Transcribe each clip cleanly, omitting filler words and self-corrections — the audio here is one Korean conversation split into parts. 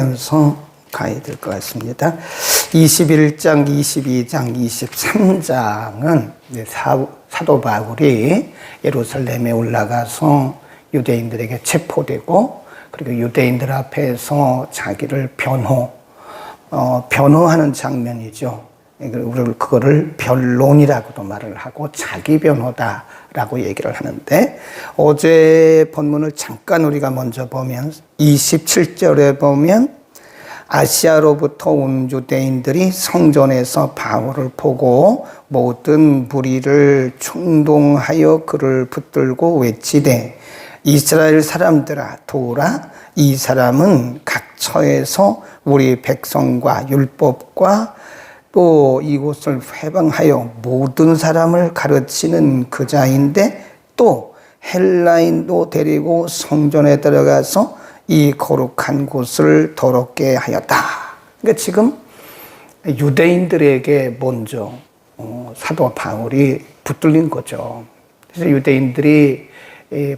면서 가야 될 것 같습니다. 21장, 22장, 23장은 사도 바울이 예루살렘에 올라가서 유대인들에게 체포되고, 그리고 유대인들 앞에서 자기를 변호하는 장면이죠. 우리를 그거를 변론이라고도 말을 하고 자기 변호다라고 얘기를 하는데, 어제 본문을 잠깐 우리가 먼저 보면 27절에 보면 아시아로부터 온 유대인들이 성전에서 바울을 보고 모든 무리를 충동하여 그를 붙들고 외치되, 이스라엘 사람들아 도우라, 이 사람은 각처에서 우리 백성과 율법과 또 이곳을 회방하여 모든 사람을 가르치는 그자인데, 또 헬라인도 데리고 성전에 들어가서 이 거룩한 곳을 더럽게 하였다. 그러니까 지금 유대인들에게 먼저 사도 바울이 붙들린 거죠. 그래서 유대인들이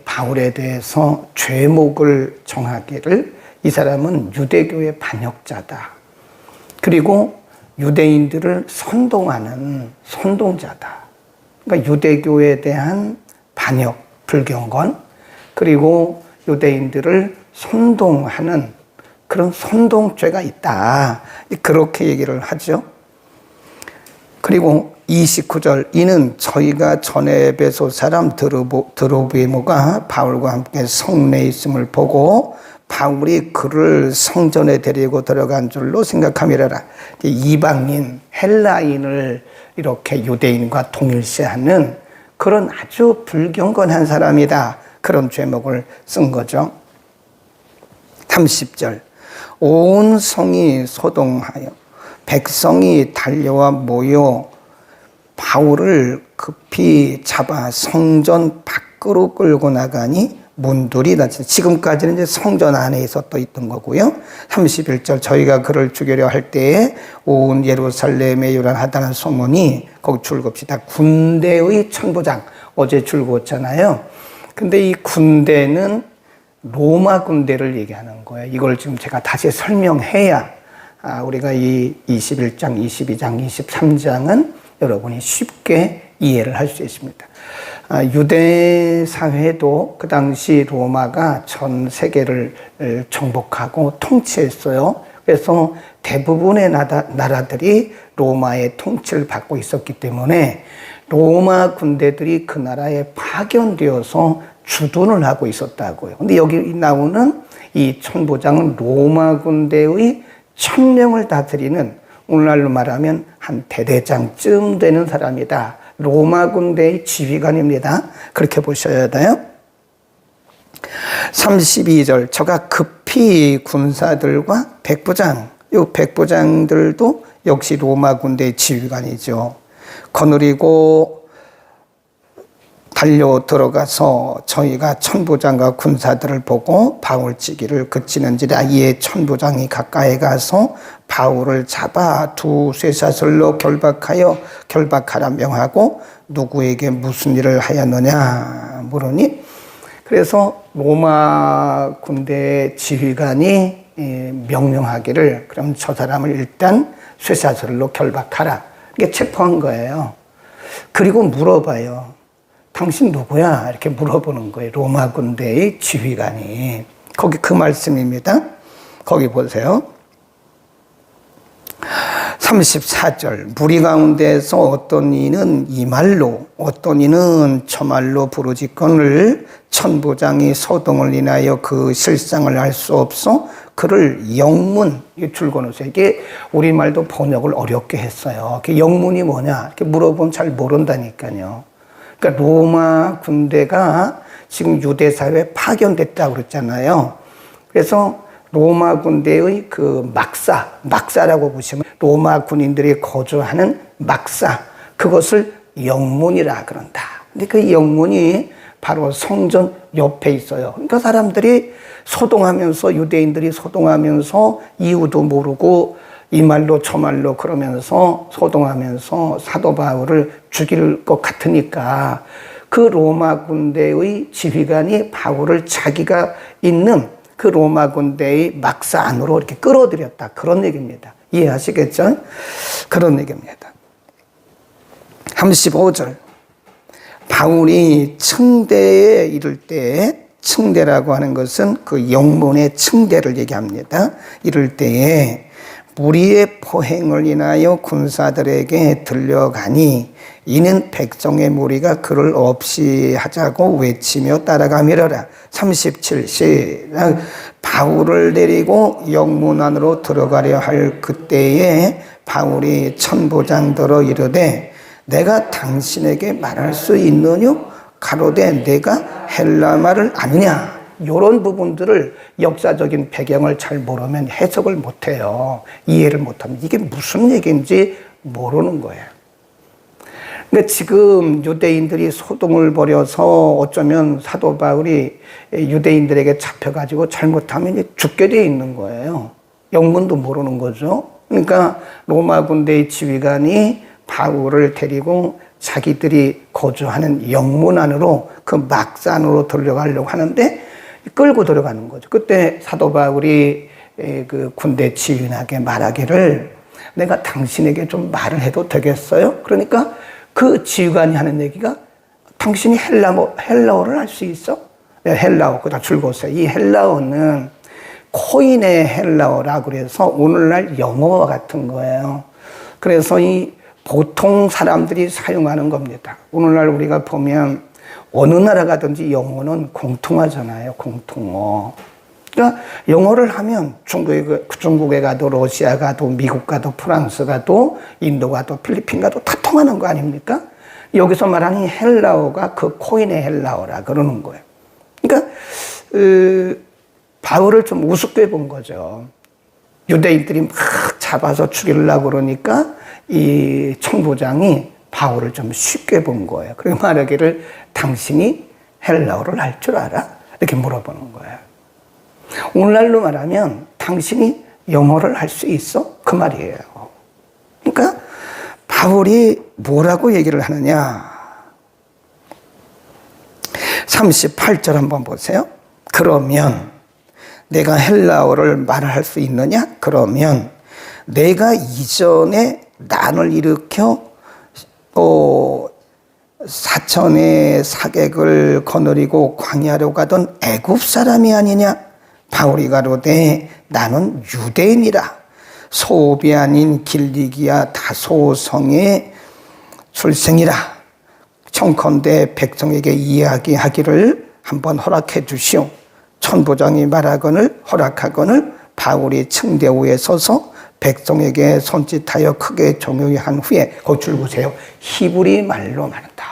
바울에 대해서 죄목을 정하기를, 이 사람은 유대교의 반역자다, 그리고 유대인들을 선동하는 선동자다. 그러니까 유대교에 대한 반역, 불경건, 그리고 유대인들을 선동하는 그런 선동죄가 있다, 그렇게 얘기를 하죠. 그리고 29절, 이는 저희가 전에 에베소 사람 드로비모가 바울과 함께 성내에 있음을 보고 바울이 그를 성전에 데리고 들어간 줄로 생각함이라라. 이방인, 헬라인을 이렇게 유대인과 동일시하는 그런 아주 불경건한 사람이다, 그런 죄목을 쓴 거죠. 30절, 온 성이 소동하여 백성이 달려와 모여 바울을 급히 잡아 성전 밖으로 끌고 나가니 문들이 닫혀. 지금까지는 이제 성전 안에 있었던 있던 거고요. 31절, 저희가 그를 죽이려 할 때에 온 예루살렘에 요란하다는 소문이, 거기 줄겁시다. 군대의 천부장, 어제 줄거웠잖아요. 근데 이 군대는 로마 군대를 얘기하는 거예요. 이걸 지금 제가 다시 설명해야 우리가 이 21장, 22장, 23장은 여러분이 쉽게 이해를 할 수 있습니다. 유대 사회도 그 당시 로마가 전 세계를 정복하고 통치했어요. 그래서 대부분의 나라들이 로마의 통치를 받고 있었기 때문에 로마 군대들이 그 나라에 파견되어서 주둔을 하고 있었다고요. 근데 여기 나오는 이 천부장은 로마 군대의 1000명을 다스리는, 오늘날로 말하면 한 대대장쯤 되는 사람이다. 로마 군대의 지휘관입니다. 그렇게 보셔야 돼요. 32절, 저가 급히 군사들과 백부장, 이 백부장들도 역시 로마 군대의 지휘관이죠. 거느리고 달려 들어가서 저희가 천부장과 군사들을 보고 바울치기를 그치는지라, 이에 천부장이 가까이 가서 바울을 잡아 두 쇠사슬로 결박하라 명하고, 누구에게 무슨 일을 하였느냐 물으니, 그래서 로마 군대 지휘관이 명령하기를, 그럼 저 사람을 일단 쇠사슬로 결박하라, 이게 체포한 거예요. 그리고 물어봐요. 당신 누구야? 이렇게 물어보는 거예요. 로마 군대의 지휘관이. 거기 그 말씀입니다. 거기 보세요. 34절, 무리 가운데에서 어떤 이는 이 말로 어떤 이는 저 말로 부르짖거늘 천부장이 소동을 인하여 그 실상을 알 수 없어 그를 영문, 줄거놓으세요. 이게 우리말도 번역을 어렵게 했어요. 영문이 뭐냐 이렇게 물어보면 잘 모른다니까요. 그러니까 로마 군대가 지금 유대 사회에 파견됐다고 그랬잖아요. 그래서 로마 군대의 그 막사라고 보시면 로마 군인들이 거주하는 막사, 그것을 영문이라 그런다. 근데 그 영문이 바로 성전 옆에 있어요. 그러니까 사람들이 소동하면서, 유대인들이 소동하면서 이유도 모르고 이 말로 저 말로 그러면서 소동하면서 사도 바울을 죽일 것 같으니까 그 로마 군대의 지휘관이 바울을 자기가 있는 그 로마 군대의 막사 안으로 이렇게 끌어들였다. 그런 얘기입니다. 이해하시겠죠? 그런 얘기입니다. 35절. 바울이 층대에 이를 때에, 층대라고 하는 것은 그 영문의 층대를 얘기합니다. 이를 때에 무리의 포행을 인하여 군사들에게 들려가니 이는 백성의 무리가 그를 없이 하자고 외치며 따라가미러라. 37. 시작. 바울을 데리고 영문 안으로 들어가려 할 그때에 바울이 천부장들어 이르되 내가 당신에게 말할 수 있느냐? 가로되 내가 헬라 말을 아느냐? 이런 부분들을 역사적인 배경을 잘 모르면 해석을 못해요. 이해를 못하면 이게 무슨 얘기인지 모르는 거예요. 근데 지금 유대인들이 소동을 벌여서 어쩌면 사도 바울이 유대인들에게 잡혀가지고 잘못하면 죽게 돼 있는 거예요. 영문도 모르는 거죠. 그러니까 로마 군대의 지휘관이 바울을 데리고 자기들이 거주하는 영문 안으로 그 막사 안으로 들어가려고 하는데 끌고 들어가는 거죠. 그때 사도 바울이 그 군대 지휘관에게 말하기를 내가 당신에게 좀 말을 해도 되겠어요? 그러니까 그 지휘관이 하는 얘기가 당신이 헬라어를 할 수 있어? 헬라어, 그다 줄거세요. 이 헬라어는 코인의 헬라어라 그래서 오늘날 영어와 같은 거예요. 그래서 이 보통 사람들이 사용하는 겁니다. 오늘날 우리가 보면 어느 나라 가든지 영어는 공통하잖아요. 공통어. 그러니까 영어를 하면 중국에 가도 러시아 가도 미국 가도 프랑스 가도 인도 가도 필리핀 가도 다 통하는 거 아닙니까? 여기서 말하는 헬라어가 그 코인의 헬라어라 그러는 거예요. 그러니까 바울을 좀 우습게 본 거죠. 유대인들이 막 잡아서 죽이려고 그러니까 이 총부장이 바울을 좀 쉽게 본 거예요. 그리고 말하기를 당신이 헬라어를 할 줄 알아? 이렇게 물어보는 거예요. 오늘날로 말하면 당신이 영어를 할 수 있어? 그 말이에요. 그러니까 바울이 뭐라고 얘기를 하느냐. 38절 한번 보세요. 그러면 내가 헬라어를 말할 수 있느냐? 그러면 내가 이전에 난을 일으켜 사천의 사객을 거느리고 광야로 가던 애굽 사람이 아니냐? 바울이 가로되 나는 유대인이라 소비 아닌 길리기아 다소성의 출생이라 청컨대 백성에게 이야기하기를 한번 허락해 주시오. 천부장이 말하거늘 허락하거늘 바울이 층대 위에 서서 백성에게 손짓하여 크게 종용한 후에 거출 보세요. 히브리 말로 말한다.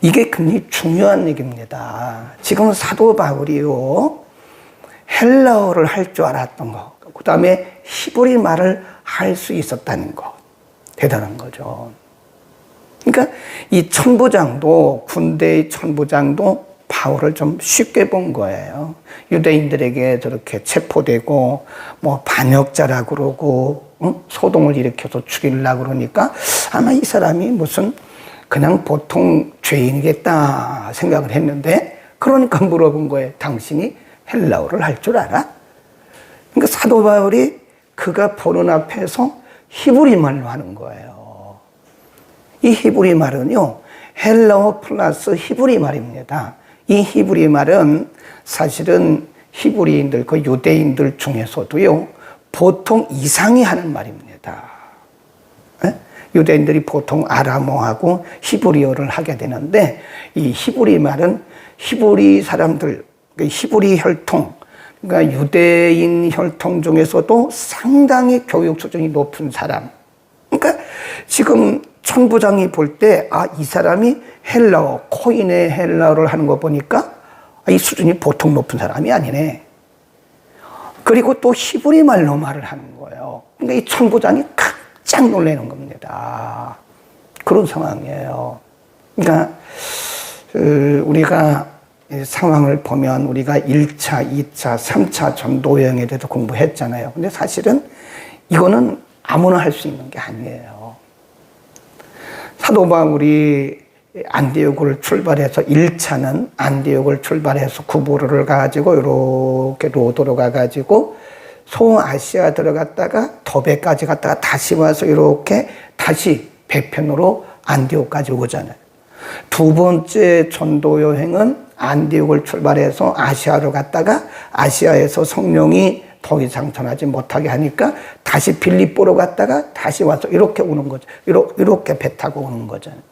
이게 굉장히 중요한 얘기입니다. 지금 사도 바울이요 헬라어를 할 줄 알았던 거, 그 다음에 히브리 말을 할 수 있었다는 거, 대단한 거죠. 그러니까 이 천부장도 군대의 천부장도 바울을 좀 쉽게 본 거예요. 유대인들에게 저렇게 체포되고 뭐 반역자라고 그러고 소동을 일으켜서 죽이려고 그러니까 아마 이 사람이 무슨 그냥 보통 죄인이겠다 생각을 했는데 그러니까 물어본 거예요. 당신이 헬라어를 할 줄 알아? 그러니까 사도 바울이 그가 보는 앞에서 히브리 말로 하는 거예요. 이 히브리 말은요 헬라어 플러스 히브리 말입니다. 이 히브리 말은 사실은 히브리인들, 그 유대인들 중에서도요, 보통 이상이 하는 말입니다. 에? 유대인들이 보통 아람어하고 히브리어를 하게 되는데, 이 히브리 말은 히브리 사람들, 히브리 혈통, 그러니까 유대인 혈통 중에서도 상당히 교육 수준이 높은 사람. 그러니까 지금 천부장이 볼 때, 이 사람이 헬라어, 코인의 헬라어를 하는 거 보니까, 이 수준이 보통 높은 사람이 아니네. 그리고 또 히브리 말로 말을 하는 거예요. 그러니까 이 천부장이 깜짝 놀라는 겁니다. 그런 상황이에요. 그러니까, 우리가 상황을 보면 우리가 1차, 2차, 3차 전도 여행에 대해서 공부했잖아요. 근데 사실은 이거는 아무나 할 수 있는 게 아니에요. 사도 바울이 안디옥을 출발해서 1차는 안디옥을 출발해서 구부로를 가가지고 이렇게 로도로 가가지고 소아시아 들어갔다가 더베까지 갔다가 다시 와서 이렇게 다시 배편으로 안디옥까지 오잖아요. 두 번째 전도 여행은 안디옥을 출발해서 아시아로 갔다가 아시아에서 성령이 더 이상 전하지 못하게 하니까 다시 빌립보로 갔다가 다시 와서 이렇게 오는 거죠. 이렇게 배 타고 오는 거잖아요.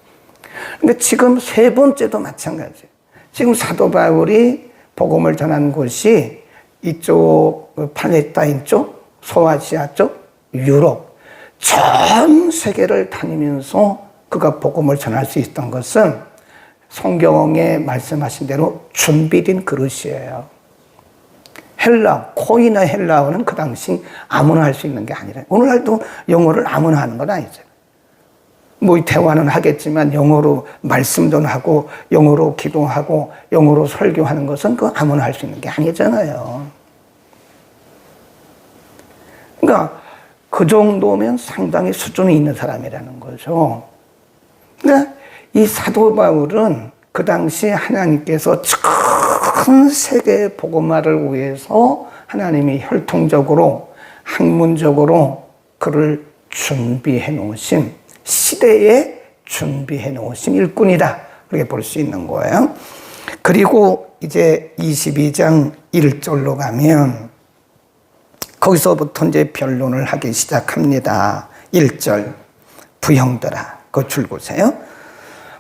근데 지금 세 번째도 마찬가지예요. 지금 사도 바울이 복음을 전한 곳이 이쪽 팔레스타인 쪽, 소아시아 쪽, 유럽 전 세계를 다니면서 그가 복음을 전할 수 있었던 것은 성경에 말씀하신 대로 준비된 그릇이에요. 코이나 헬라어는 그 당시 아무나 할 수 있는 게 아니라 오늘날도 영어를 아무나 하는 건 아니죠. 뭐 대화는 하겠지만 영어로 말씀도 하고 영어로 기도하고 영어로 설교하는 것은 그 아무나 할 수 있는 게 아니잖아요. 그러니까 그 정도면 상당히 수준이 있는 사람이라는 거죠. 그러니까 이 사도 바울은 그 당시 하나님께서 전 세계 복음화를 위해서 하나님이 혈통적으로 학문적으로 그를 준비해 놓으신 시대에 준비해 놓으신 일꾼이다. 그렇게 볼 수 있는 거예요. 그리고 이제 22장 1절로 가면 거기서부터 이제 변론을 하기 시작합니다. 1절 부형들아, 그 줄 보세요.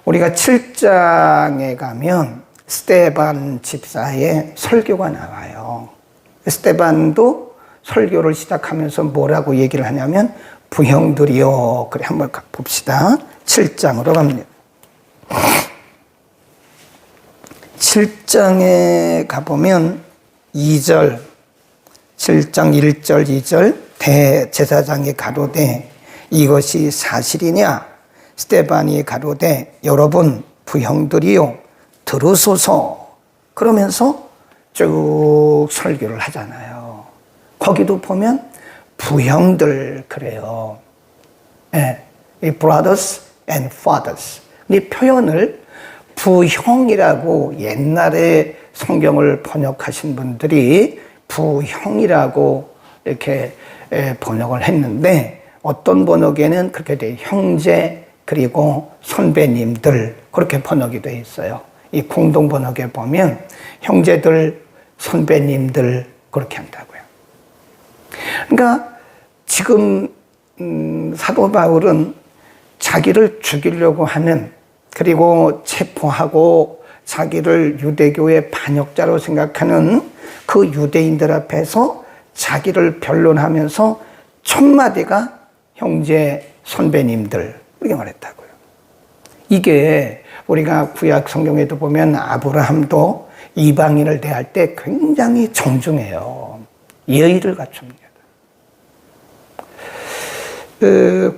우리가 7장에 가면 스데반 집사의 설교가 나와요. 스데반도 설교를 시작하면서 뭐라고 얘기를 하냐면 부형들이요. 그래 한번 봅시다. 7장으로 갑니다. 7장에 가보면 2절 7장 1절 2절 대제사장이 가로되 이것이 사실이냐? 스데반이 가로되 여러분 부형들이요 들으소서. 그러면서 쭉 설교를 하잖아요. 거기도 보면 부형들 그래요. 예, 이 brothers and fathers. 이 표현을 부형이라고 옛날에 성경을 번역하신 분들이 부형이라고 이렇게 번역을 했는데 어떤 번역에는 그렇게 돼 형제 그리고 선배님들 그렇게 번역이 돼 있어요. 이 공동 번역에 보면 형제들, 선배님들 그렇게 한다고요. 그러니까 지금 사도 바울은 자기를 죽이려고 하는 그리고 체포하고 자기를 유대교의 반역자로 생각하는 그 유대인들 앞에서 자기를 변론하면서 첫 마디가 형제, 선배님들 이렇게 말했다고요. 이게 우리가 구약 성경에도 보면 아브라함도 이방인을 대할 때 굉장히 정중해요. 예의를 갖춥니다.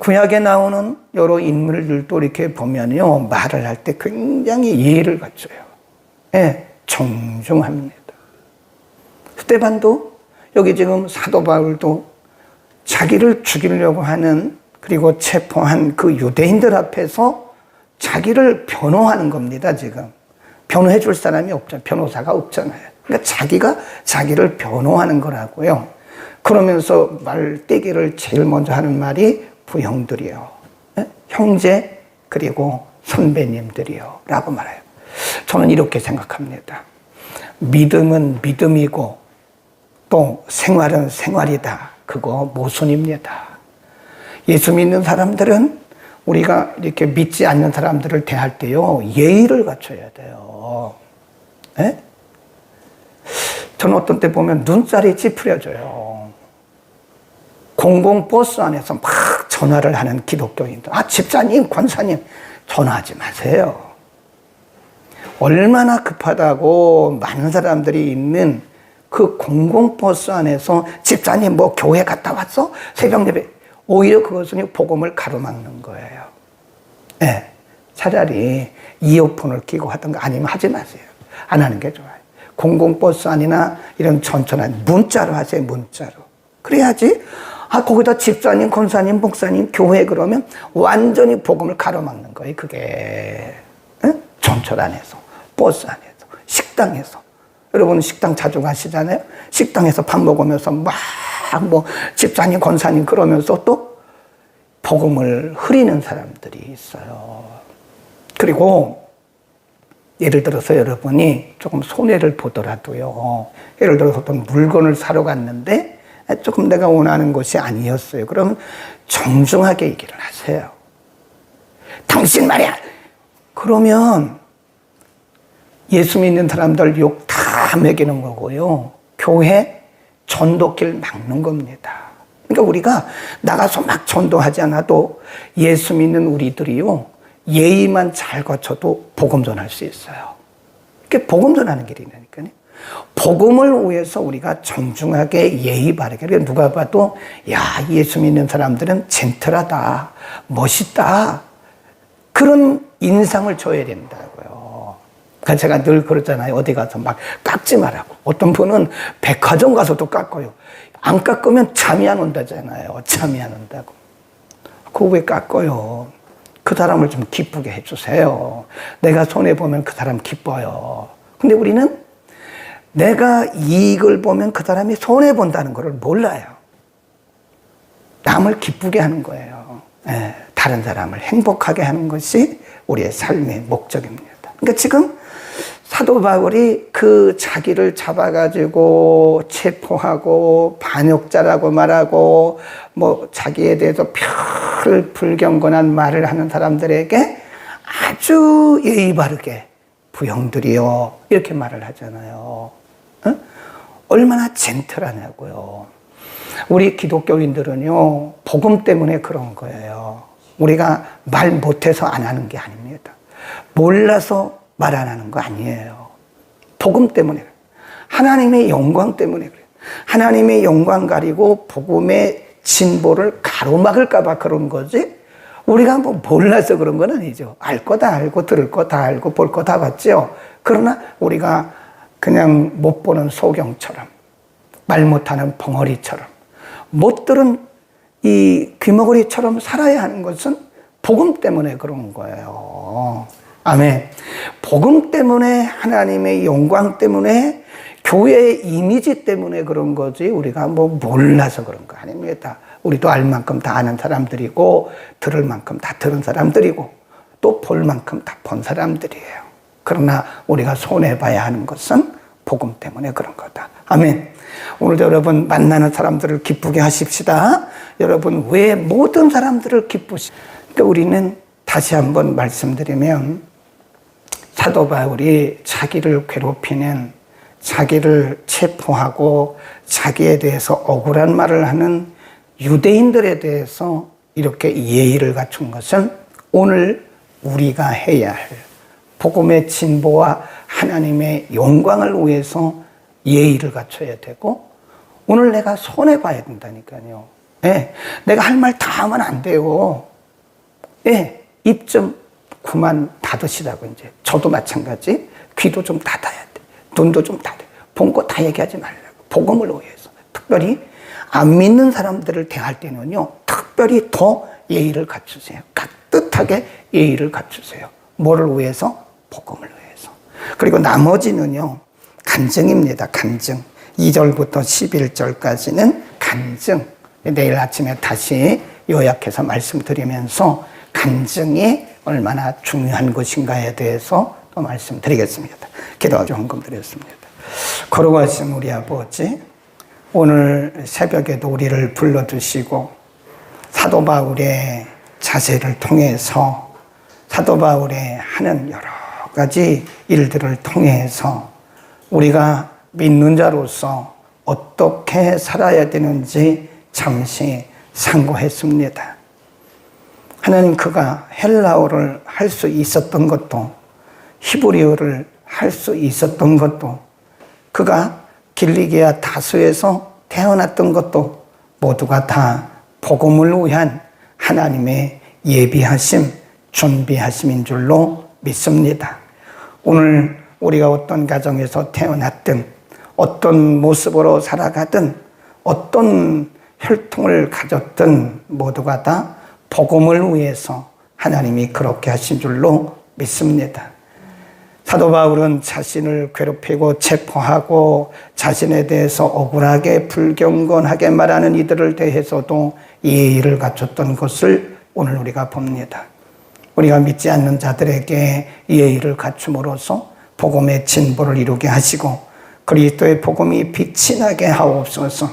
구약에 나오는 여러 인물들도 이렇게 보면요, 말을 할 때 굉장히 예의를 갖춰요. 예, 정중합니다. 스데반도 여기 지금 사도 바울도 자기를 죽이려고 하는 그리고 체포한 그 유대인들 앞에서 자기를 변호하는 겁니다, 지금. 변호해 줄 사람이 없죠. 변호사가 없잖아요. 그러니까 자기가 자기를 변호하는 거라고요. 그러면서 말대기를 제일 먼저 하는 말이 부형들이요. 형제 그리고 선배님들이요. 라고 말해요. 저는 이렇게 생각합니다. 믿음은 믿음이고 또 생활은 생활이다. 그거 모순입니다. 예수 믿는 사람들은 우리가 이렇게 믿지 않는 사람들을 대할 때요, 예의를 갖춰야 돼요. 예? 저는 어떤 때 보면 눈살이 찌푸려져요. 공공버스 안에서 막 전화를 하는 기독교인들. 아, 집사님, 권사님, 전화하지 마세요. 얼마나 급하다고 많은 사람들이 있는 그 공공버스 안에서 집사님 뭐 교회 갔다 왔어? 새벽 예배. 오히려 그것은 복음을 가로막는 거예요. 네, 차라리 이어폰을 끼고 하든가 아니면 하지 마세요. 안 하는 게 좋아요. 공공버스 안이나 이런 천천한 문자로 하세요. 문자로. 그래야지 아 거기다 집사님, 권사님, 목사님, 교회 그러면 완전히 복음을 가로막는 거예요. 그게. 지하철 안에서, 버스 안에서, 식당에서. 여러분 식당 자주 가시잖아요. 식당에서 밥 먹으면서 막 뭐 집사님, 권사님 그러면서 또 복음을 흐리는 사람들이 있어요. 그리고 예를 들어서 여러분이 조금 손해를 보더라도요. 예를 들어서 어떤 물건을 사러 갔는데 조금 내가 원하는 것이 아니었어요. 그러면 정중하게 얘기를 하세요. 당신 말이야. 그러면 예수 믿는 사람들 욕 다 먹이는 거고요. 교회 전도길 막는 겁니다. 그러니까 우리가 나가서 막 전도하지 않아도 예수 믿는 우리들이요. 예의만 잘 갖춰도 복음 전할 수 있어요. 그게 복음 전하는 길이니까요. 복음을 위해서 우리가 정중하게 예의 바르게. 그러니까 누가 봐도 야, 예수 믿는 사람들은 젠틀하다, 멋있다. 그런 인상을 줘야 된다고요. 그러니까 제가 늘 그러잖아요. 어디 가서 막 깎지 말라고. 어떤 분은 백화점 가서도 깎아요. 안 깎으면 잠이 안 온다잖아요. 잠이 안 온다고. 그거 왜 깎아요? 그 사람을 좀 기쁘게 해주세요. 내가 손해보면 그 사람 기뻐요. 근데 우리는 내가 이익을 보면 그 사람이 손해본다는 걸 몰라요. 남을 기쁘게 하는 거예요. 다른 사람을 행복하게 하는 것이 우리의 삶의 목적입니다. 그러니까 지금 사도 바울이 그 자기를 잡아가지고 체포하고 반역자라고 말하고 뭐 자기에 대해서 불경건한 말을 하는 사람들에게 아주 예의 바르게 부형들이요 이렇게 말을 하잖아요. 얼마나 젠틀하냐고요. 우리 기독교인들은요 복음 때문에 그런 거예요. 우리가 말 못해서 안 하는 게 아닙니다. 몰라서 말 안 하는 거 아니에요. 복음 때문에 그래요. 하나님의 영광 때문에 그래요. 하나님의 영광 가리고 복음의 진보를 가로막을까 봐 그런 거지 우리가 뭐 몰라서 그런 건 아니죠. 알 거 다 알고 들을 거 다 알고 볼 거 다 봤죠. 그러나 우리가 그냥 못 보는 소경처럼 말 못하는 벙어리처럼 못 들은 이 귀머거리처럼 살아야 하는 것은 복음 때문에 그런 거예요. 아멘. 복음 때문에 하나님의 영광 때문에 교회의 이미지 때문에 그런 거지 우리가 뭐 몰라서 그런 거 아닙니다. 우리도 알 만큼 다 아는 사람들이고 들을 만큼 다 들은 사람들이고 또 볼 만큼 다 본 사람들이에요. 그러나 우리가 손해봐야 하는 것은 복음 때문에 그런 거다. 아멘. 오늘도 여러분 만나는 사람들을 기쁘게 하십시다. 여러분 왜 모든 사람들을 그러니까 우리는 다시 한번 말씀드리면 사도 바울이 자기를 괴롭히는 자기를 체포하고 자기에 대해서 억울한 말을 하는 유대인들에 대해서 이렇게 예의를 갖춘 것은 오늘 우리가 해야 할 복음의 진보와 하나님의 영광을 위해서 예의를 갖춰야 되고 오늘 내가 손해봐야 된다니까요. 내가 할 말 다 하면 안 돼요. 입 좀 그만 닫으시라고 이제. 저도 마찬가지. 귀도 좀 닫아야 돼. 눈도 좀 닫아야 돼. 본 거 다 얘기하지 말라고. 복음을 위해서. 특별히 안 믿는 사람들을 대할 때는요. 특별히 더 예의를 갖추세요. 깍듯하게 예의를 갖추세요. 뭐를 위해서? 복음을 위해서. 그리고 나머지는요. 간증입니다. 간증. 2절부터 11절까지는 간증. 내일 아침에 다시 요약해서 말씀드리면서 간증이 얼마나 중요한 것인가에 대해서 또 말씀드리겠습니다. 기도 헌금 드렸습니다. 거룩하신 우리 아버지, 오늘 새벽에도 우리를 불러주시고 사도 바울의 자세를 통해서 사도 바울의 하는 여러 가지 일들을 통해서 우리가 믿는 자로서 어떻게 살아야 되는지 잠시 상고했습니다. 하나님, 그가 헬라어를 할 수 있었던 것도 히브리어를 할 수 있었던 것도 그가 길리기아 다수에서 태어났던 것도 모두가 다 복음을 위한 하나님의 예비하심, 준비하심인 줄로 믿습니다. 오늘 우리가 어떤 가정에서 태어났든 어떤 모습으로 살아가든 어떤 혈통을 가졌든 모두가 다 복음을 위해서 하나님이 그렇게 하신 줄로 믿습니다. 사도 바울은 자신을 괴롭히고 체포하고 자신에 대해서 억울하게 불경건하게 말하는 이들을 대해서도 예의를 갖췄던 것을 오늘 우리가 봅니다. 우리가 믿지 않는 자들에게 예의를 갖춤으로써 복음의 진보를 이루게 하시고 그리스도의 복음이 빛이 나게 하옵소서.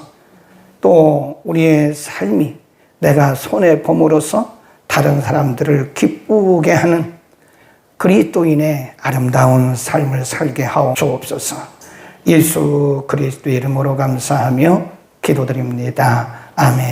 또 우리의 삶이 내가 손에 봄으로써 다른 사람들을 기쁘게 하는 그리스도인의 아름다운 삶을 살게 하옵소서. 예수 그리스도의 이름으로 감사하며 기도드립니다. 아멘.